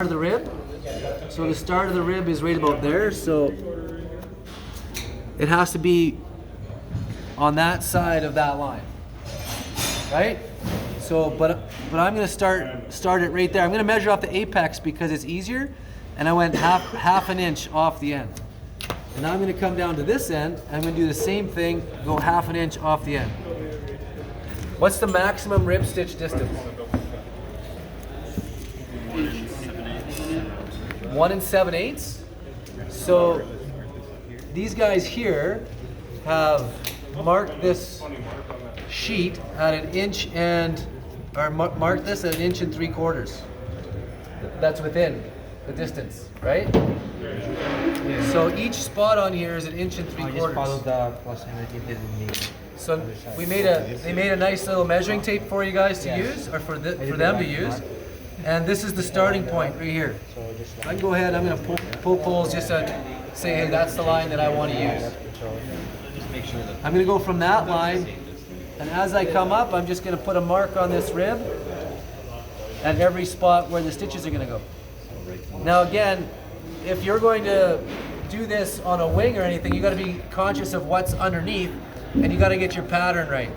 of the rib. So the start of the rib is right about there. So it has to be on that side of that line, right? So, but I'm going to start it right there. I'm going to measure off the apex because it's easier, and I went half an inch off the end. And now I'm going to come down to this end. I'm going to do the same thing, go half an inch off the end. What's the maximum rib stitch distance? 1 7/8. So these guys here have marked this sheet at an inch and, or marked this at 1 3/4. That's within the distance, right? Yeah. So each spot on here is 1 3/4. Just follow the plus and you didn't need. So they made a nice little measuring tape for you guys to use, or for them to use. And this is the starting point right here. I can go ahead, I'm going to poke holes just to say, hey, that's the line that I want to use. I'm going to go from that line, and as I come up, I'm just going to put a mark on this rib at every spot where the stitches are going to go. Now again, if you're going to do this on a wing or anything, you got to be conscious of what's underneath, and you got to get your pattern right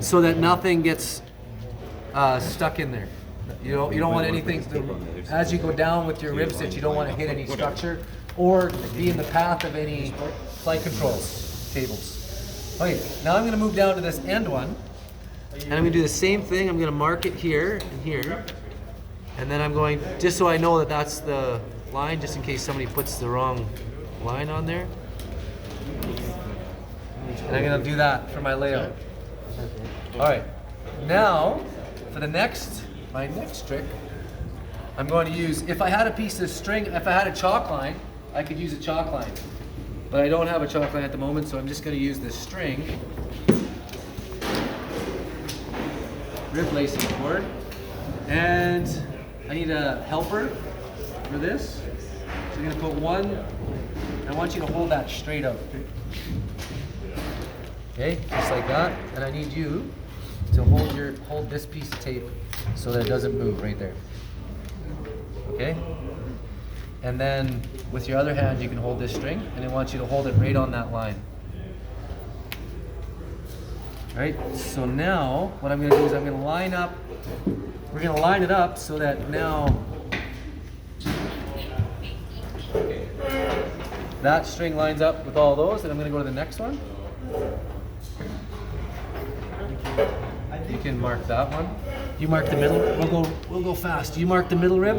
so that nothing gets stuck in there. You don't want anything to, as you go down with your rib stitch, you don't want to hit any structure or be in the path of any flight control tables. Okay, now I'm going to move down to this end one, and I'm going to do the same thing. I'm going to mark it here and here, and then I'm going, just so I know that that's the line, just in case somebody puts the wrong line on there. And I'm going to do that for my layout. All right, now for the my next trick, I'm going to use, if I had a piece of string, if I had a chalk line, I could use a chalk line. But I don't have a chalk line at the moment, so I'm just going to use this string, rib lacing cord, and I need a helper for this. So I'm going to put one, I want you to hold that straight out. Okay, just like that, and I need you to hold this piece of tape so that it doesn't move right there. Okay? And then with your other hand you can hold this string, and I want you to hold it right on that line. Right? So now what I'm going to do is I'm going to line up, we're going to line it up so that now that string lines up with all those, and I'm going to go to the next one. You can mark that one. You mark the middle. We'll go fast. You mark the middle rib.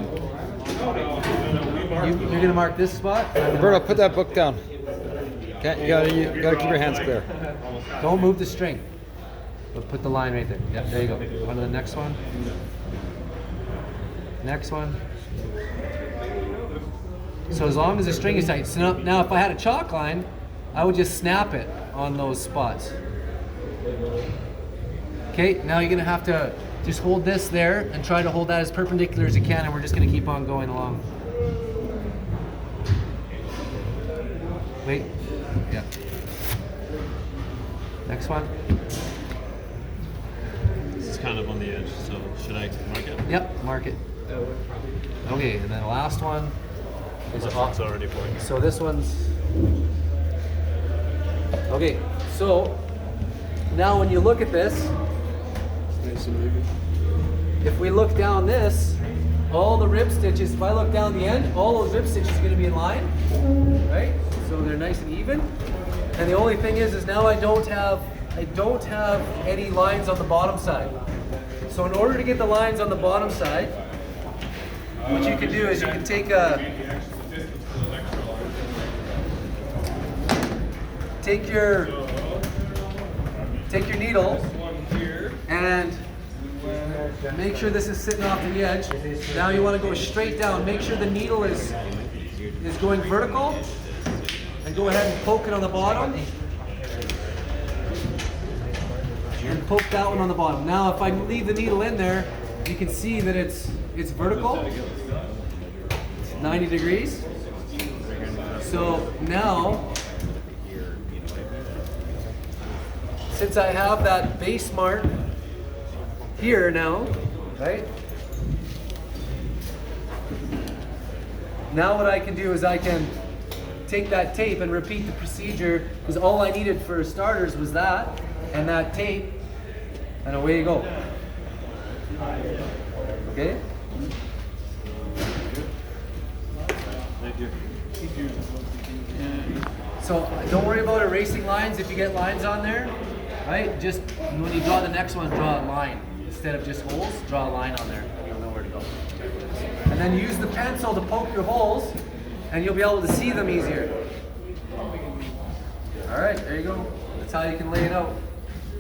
You're gonna mark this spot. Roberto, put that book down. Okay, you gotta keep your hands clear. Don't move the string. But put the line right there. Yeah, there you go. On to the next one. Next one. So as long as the string is tight. So now if I had a chalk line, I would just snap it on those spots. Okay, now you're gonna have to just hold this there and try to hold that as perpendicular as you can, and we're just gonna keep on going along. Wait, yeah. Next one. This is kind of on the edge, so should I mark it? Yep, mark it. Okay, and then the last one is off. Already pointing. So this one's, okay, so now when you look at this, if we look down this, all the rib stitches, if I look down the end, all those rib stitches are going to be in line, right? So they're nice and even. And the only thing is now I don't have any lines on the bottom side. So in order to get the lines on the bottom side, what you can do is you can take your needle and make sure this is sitting off the edge. Now you want to go straight down. Make sure the needle is going vertical, and go ahead and poke it on the bottom. And poke that one on the bottom. Now if I leave the needle in there, you can see that it's vertical. It's 90 degrees. So now, since I have that base mark here now, right? Now what I can do is I can take that tape and repeat the procedure, because all I needed for starters was that and that tape, and away you go. Okay? Thank you. So don't worry about erasing lines if you get lines on there, right? Just when you draw the next one, draw a line. Instead of just holes, draw a line on there. You'll know where to go. And then use the pencil to poke your holes, and you'll be able to see them easier. All right, there you go. That's how you can lay it out.